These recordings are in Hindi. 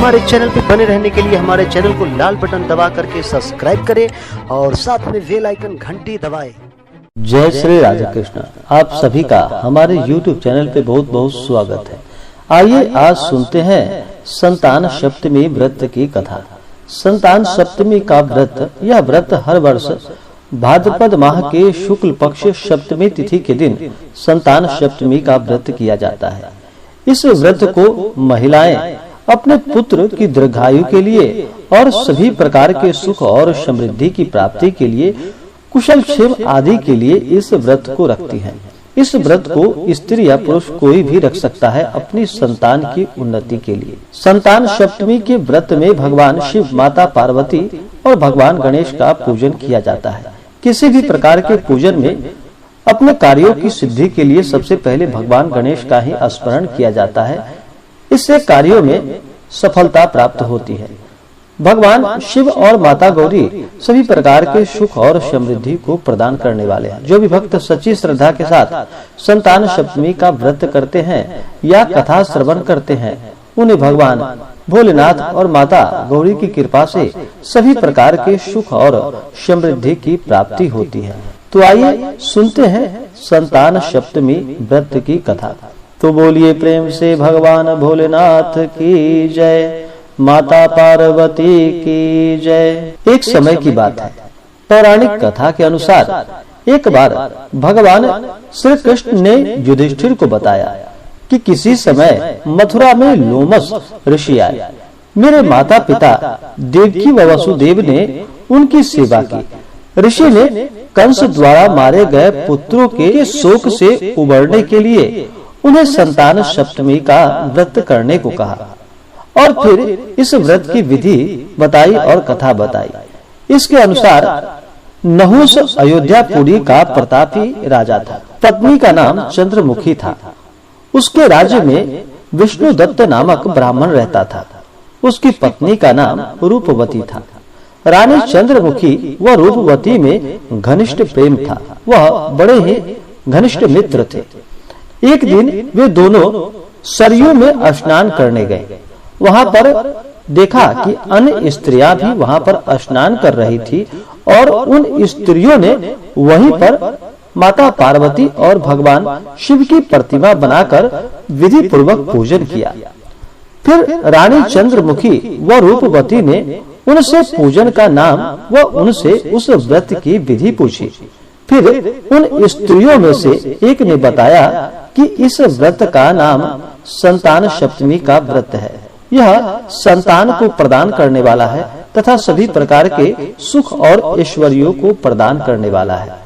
हमारे चैनल पर बने रहने के लिए हमारे चैनल को लाल बटन दबा करके सब्सक्राइब करें और साथ में बेल आइकन घंटी दबाएं। जय श्री राधे कृष्ण। आप सभी का हमारे YouTube चैनल पे बहुत बहुत स्वागत है। आइए आज सुनते हैं संतान सप्तमी व्रत की कथा। संतान सप्तमी का व्रत, यह व्रत हर वर्ष भाद्रपद माह के शुक्ल पक्ष सप्तमी तिथि के दिन संतान सप्तमी का व्रत किया जाता है। इस व्रत को महिलाएं अपने पुत्र की दीर्घायु के लिए और सभी प्रकार के सुख और समृद्धि की प्राप्ति के लिए, कुशल क्षेम आदि के लिए इस व्रत को रखती हैं। इस व्रत को स्त्री या पुरुष कोई भी रख सकता है अपनी संतान की उन्नति के लिए। संतान सप्तमी के व्रत में भगवान शिव, माता पार्वती और भगवान गणेश का पूजन किया जाता है। किसी भी प्रकार के पूजन में अपने कार्यों की सिद्धि के लिए सबसे पहले भगवान गणेश का ही स्मरण किया जाता है। इससे कार्यों में सफलता प्राप्त होती है। भगवान शिव और माता गौरी सभी प्रकार के सुख और समृद्धि को प्रदान करने वाले हैं। जो भी भक्त सच्ची श्रद्धा के साथ संतान सप्तमी का व्रत करते हैं या कथा श्रवण करते हैं, उन्हें भगवान भोलेनाथ और माता गौरी की कृपा से सभी प्रकार के सुख और समृद्धि की प्राप्ति होती है। तो आइए सुनते हैं संतान सप्तमी व्रत की कथा। तो बोलिए प्रेम से भगवान भोलेनाथ की जय, माता पार्वती की जय। एक समय की बात है। पौराणिक कथा के अनुसार एक बार भगवान श्री कृष्ण ने युधिष्ठिर को बताया कि किसी समय मथुरा में लोमस ऋषि आए। मेरे माता पिता देवकी व वसुदेव ने उनकी सेवा की। ऋषि ने कंस द्वारा मारे गए पुत्रों के शोक से उबरने के लिए उन्हें संतान सप्तमी का व्रत करने को कहा और फिर इस व्रत की विधि बताई और कथा बताई। इसके अनुसार नहुस अयोध्यापुरी का प्रतापी राजा था। पत्नी का नाम चंद्रमुखी था। उसके राज्य में विष्णुदत्त नामक ब्राह्मण रहता था। उसकी पत्नी का नाम रूपवती था। रानी चंद्रमुखी व रूपवती में घनिष्ठ प्रेम था। वह बड़े ही घनिष्ठ मित्र थे। एक दिन वे दोनों सरयू में स्नान करने गए। वहां पर देखा कि अन्य स्त्रियां भी वहां पर स्नान कर रही थी और उन स्त्रियों ने वहीं पर माता पार्वती और भगवान शिव की प्रतिमा बनाकर विधि पूर्वक पूजन किया। फिर रानी चंद्रमुखी व रूपवती ने उनसे पूजन का नाम व उनसे उस व्रत की विधि पूछी। फिर उन स्त्रियों में से एक ने बताया कि इस व्रत का नाम संतान सप्तमी का व्रत है। यह संतान को प्रदान करने वाला है तथा सभी प्रकार के सुख और ऐश्वर्यों को प्रदान करने वाला है।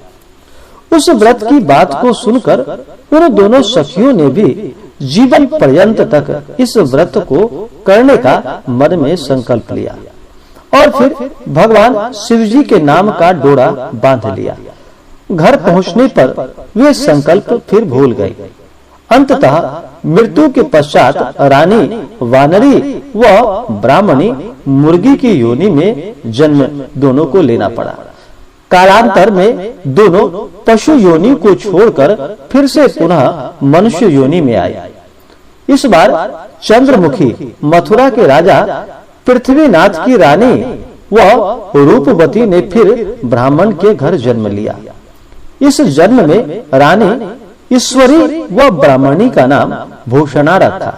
उस व्रत की बात को सुनकर उन दोनों सखियों ने भी जीवन पर्यंत तक इस व्रत को करने का मन में संकल्प लिया और फिर भगवान शिव जी के नाम का डोरा बांध लिया। घर पहुंचने पर वे संकल्प फिर भूल गए। अंततः मृत्यु के पश्चात रानी वानरी व ब्राह्मणी मुर्गी की योनि में जन्म दोनों को लेना पड़ा। कालांतर में दोनों पशु योनि को छोड़कर फिर से पुनः मनुष्य योनि में आए। इस बार चंद्रमुखी मथुरा के राजा पृथ्वीनाथ की रानी व रूपवती ने फिर ब्राह्मण के घर जन्म लिया। इस जन्म में रानी ईश्वरी व ब्राह्मणी का नाम भूषणा रखा।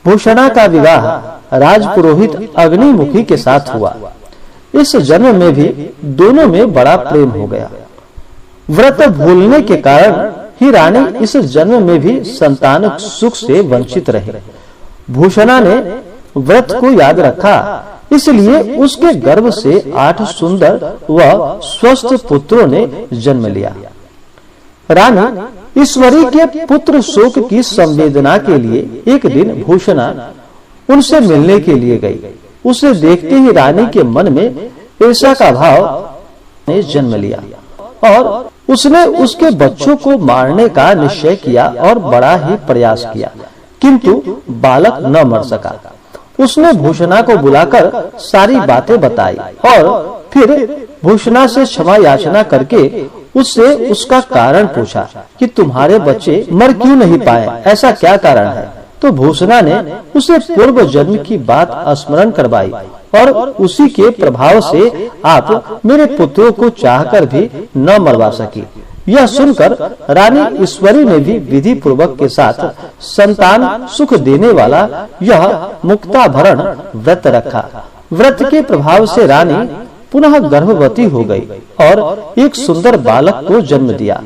भूषणा का विवाह राजपुरोहित अग्निमुखी के साथ हुआ। इस जन्म में भी दोनों में बड़ा प्रेम हो गया। व्रत भूलने के कारण ही रानी इस जन्म में भी संतान सुख से वंचित रही। भूषणा ने व्रत को याद रखा, इसलिए उसके गर्भ से 8 सुंदर व स्वस्थ पुत्रों ने जन्म लिया। रानी ईश्वरी के पुत्र शोक की संवेदना के लिए एक दिन भूषणा उनसे मिलने के लिए गई। उसे देखते ही रानी के मन में ईर्ष्या का भाव ने जन्म लिया और उसने उसके बच्चों को मारने का निश्चय किया और बड़ा ही प्रयास किया, किंतु बालक न मर सका। उसने भूषणा को बुलाकर सारी बातें बताई और फिर भूषणा से क्षमा याचना करके उससे उसका कारण पूछा कि तुम्हारे बच्चे मर क्यों नहीं पाए, ऐसा क्या कारण है। तो भूषणा ने उसे पूर्व जन्म की बात स्मरण करवाई और उसी के प्रभाव से आप मेरे पुत्रों को चाहकर भी न मरवा सकी। यह सुनकर रानी ईश्वरी ने भी विधि पूर्वक के साथ संतान सुख देने वाला यह मुक्ताभरण व्रत रखा। व्रत के प्रभाव से रानी पुनः गर्भवती हो गई और एक सुंदर बालक को जन्म दिया।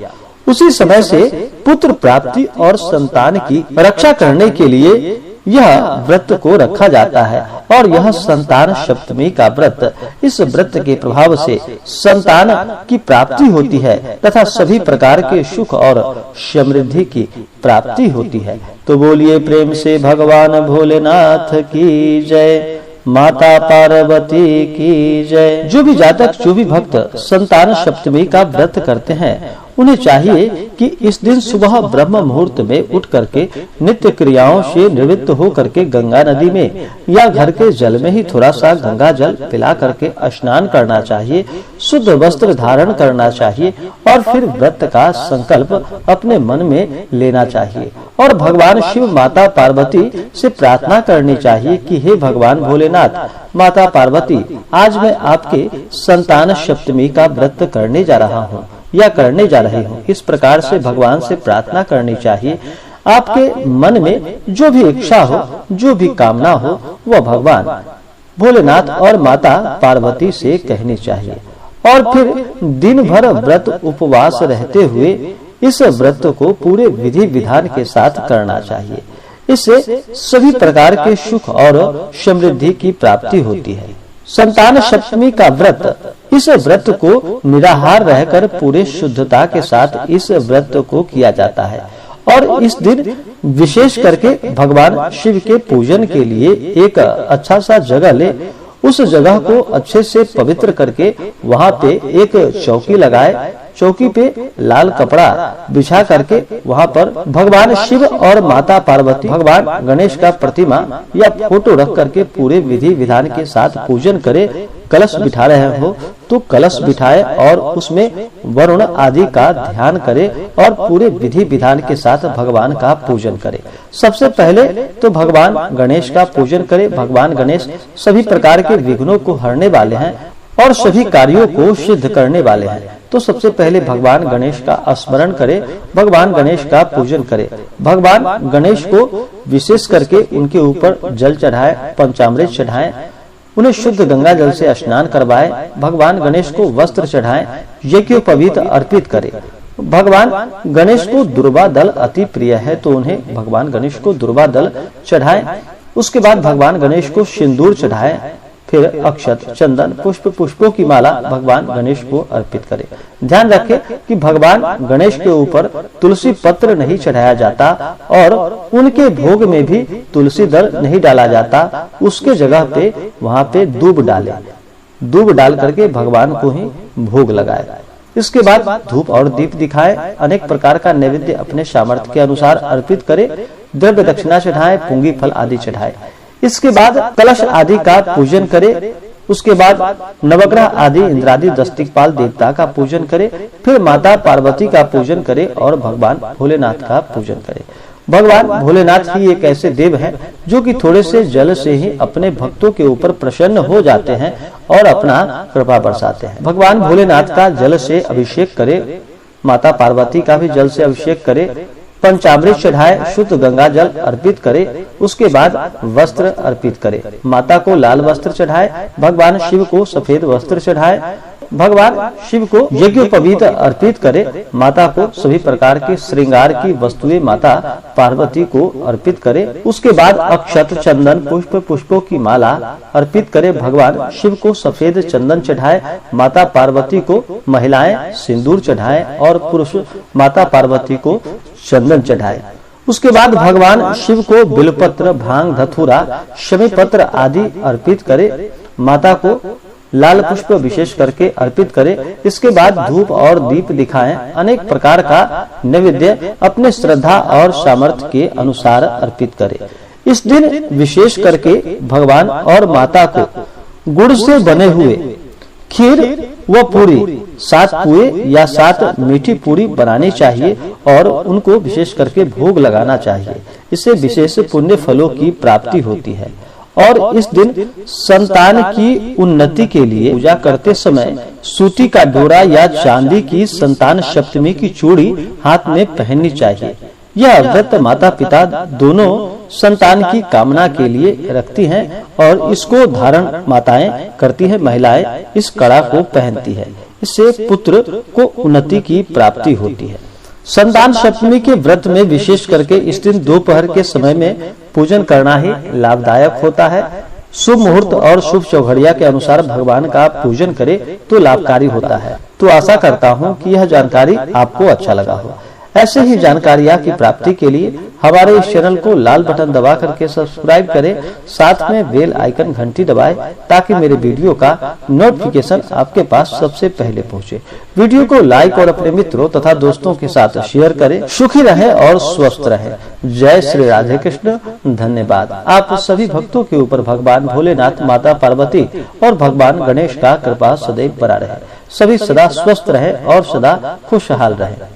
उसी समय से पुत्र प्राप्ति और संतान की रक्षा करने के लिए यह व्रत को रखा जाता है और यह संतान सप्तमी का व्रत, इस व्रत के प्रभाव से संतान की प्राप्ति होती है तथा सभी प्रकार के सुख और समृद्धि की प्राप्ति होती है। तो बोलिए प्रेम से भगवान भोलेनाथ की जय, माता पार्वती की जय। जो भी जातक, जो भी भक्त संतान सप्तमी का व्रत करते हैं, उन्हें चाहिए कि इस दिन सुबह ब्रह्म मुहूर्त में उठ करके नित्य क्रियाओं से निवृत्त हो करके गंगा नदी में या घर के जल में ही थोड़ा सा गंगा जल पिला करके स्नान करना चाहिए, शुद्ध वस्त्र धारण करना चाहिए और फिर व्रत का संकल्प अपने मन में लेना चाहिए और भगवान शिव, माता पार्वती से प्रार्थना करनी चाहिए कि हे भगवान भोलेनाथ, माता पार्वती, आज मैं आपके संतान सप्तमी का व्रत करने जा रहा हूँ या करने जा रही हूँ। इस प्रकार से भगवान से प्रार्थना करनी चाहिए। आपके मन में जो भी इच्छा हो, जो भी कामना हो, वह भगवान भोलेनाथ और माता पार्वती से कहनी चाहिए और फिर दिन भर व्रत उपवास रहते हुए इस व्रत को पूरे विधि विधान के साथ करना चाहिए। इससे सभी प्रकार के सुख और समृद्धि की प्राप्ति होती है। संतान सप्तमी का व्रत, इस व्रत को निराहार रहकर पूरे शुद्धता के साथ इस व्रत को किया जाता है और इस दिन विशेष करके भगवान शिव के पूजन के लिए एक अच्छा सा जगह ले, उस जगह को अच्छे से पवित्र करके वहाँ पे एक चौकी लगाए, चौकी पे लाल कपड़ा बिछा करके वहाँ पर भगवान शिव और माता पार्वती, भगवान गणेश का प्रतिमा या फोटो रख करके पूरे विधि विधान के साथ पूजन करे। कलश बिठा रहे हो तो कलश बिठाए और उसमें वरुण आदि का ध्यान करे और पूरे विधि विधान के साथ भगवान का पूजन करे। सबसे पहले तो भगवान गणेश का पूजन करे। भगवान गणेश सभी प्रकार के विघ्नों को हरने वाले हैं और सभी कार्यों को सिद्ध करने वाले हैं। तो सबसे पहले भगवान गणेश का स्मरण करे, भगवान गणेश का पूजन करे। भगवान गणेश को विशेष करके उनके ऊपर जल चढ़ाए, पंचामृत चढ़ाए, उन्हें शुद्ध गंगा जल से स्नान करवाए। भगवान गणेश को वस्त्र चढ़ाए, यज्ञोपवीत अर्पित करे। भगवान गणेश को दुर्वा दल अति प्रिय है तो उन्हें भगवान गणेश को दुर्वा दल चढ़ाए। उसके बाद भगवान गणेश को सिंदूर चढ़ाए, फिर अक्षत, चंदन, पुष्प, पुष्पों की माला भगवान गणेश को अर्पित करे। ध्यान रखें कि भगवान गणेश के ऊपर तुलसी पत्र नहीं चढ़ाया जाता और उनके भोग में भी तुलसी दल नहीं डाला जाता। उसके जगह पे वहाँ पे दूब डाले, दूब डाल करके भगवान को ही भोग लगाए। इसके बाद धूप और दीप दिखाए, अनेक प्रकार का नैवेद्य अपने सामर्थ्य के अनुसार अर्पित करे, द्रव्य दक्षिणा चढ़ाए, पुंगी फल आदि चढ़ाए। इसके बाद कलश आदि का पूजन करे। उसके बाद नवग्रह आदि इंद्रादि 10 दिक्पाल देवता का पूजन करे, फिर माता पार्वती का पूजन करे और भगवान भोलेनाथ का पूजन करे। भगवान भोलेनाथ ही एक ऐसे देव हैं जो कि थोड़े से जल से ही अपने भक्तों के ऊपर प्रसन्न हो जाते हैं और अपना कृपा बरसाते हैं। भगवान भोलेनाथ का जल से अभिषेक करे, माता पार्वती का भी जल से अभिषेक करे, पंचामृत चढ़ाए, शुद्ध गंगा जल अर्पित करे। उसके बाद वस्त्र अर्पित करे। माता को लाल वस्त्र चढ़ाए, भगवान शिव को सफेद वस्त्र चढ़ाए, भगवान शिव को यज्ञोपवीत अर्पित करे। माता को सभी प्रकार के श्रृंगार की वस्तुएं माता पार्वती को अर्पित करे। उसके बाद अक्षत, चंदन, पुष्प, पुष्पों की माला अर्पित करे। भगवान शिव को सफेद चंदन चढ़ाए, माता पार्वती को महिलाएं सिंदूर चढ़ाए और पुरुष माता पार्वती को चंदन चढ़ाए। उसके बाद भगवान शिव को बिलपत्र, भांग, धतूरा, शमी पत्र आदि अर्पित करे। माता को लाल पुष्प विशेष करके अर्पित करे। इसके बाद धूप और दीप दिखाएं, अनेक प्रकार का नैवेद्य अपने श्रद्धा और सामर्थ्य के अनुसार अर्पित करे। इस दिन विशेष करके भगवान और माता को गुड़ से बने हुए खीर व पूरी, 7 पुए या 7 मीठी पूरी बनानी चाहिए और उनको विशेष करके भोग लगाना चाहिए। इससे विशेष पुण्य फलों की प्राप्ति होती है। और इस दिन संतान की उन्नति के लिए पूजा करते समय सूती का डोरा या चांदी की संतान सप्तमी की चूड़ी हाथ में पहननी चाहिए। यह व्रत माता पिता दोनों संतान की कामना के लिए रखती हैं और इसको धारण माताएं करती हैं। महिलाएं इस कड़ा को पहनती है, इससे पुत्र को उन्नति की प्राप्ति होती है। संतान सप्तमी के व्रत में विशेष करके इस दिन दोपहर के समय में पूजन करना ही लाभदायक होता है। शुभ मुहूर्त और शुभ चौघड़िया के अनुसार भगवान का पूजन करे तो लाभकारी होता है। तो आशा करता हूँ कि यह जानकारी आपको अच्छा लगा हो। ऐसे ही जानकारियाँ की प्राप्ति के लिए हमारे इस चैनल को लाल बटन दबा करके सब्सक्राइब करें, साथ में बेल आइकन घंटी दबाएं ताकि मेरे वीडियो का नोटिफिकेशन आपके पास सबसे पहले पहुंचे। वीडियो को लाइक और अपने मित्रों तथा दोस्तों के साथ शेयर करें। सुखी रहें और स्वस्थ रहें। जय श्री राधे कृष्ण। धन्यवाद। आप सभी भक्तों के ऊपर भगवान भोलेनाथ, माता पार्वती और भगवान गणेश का कृपा सदैव बना रहे। सभी सदा स्वस्थ रहे और सदा खुशहाल रहे।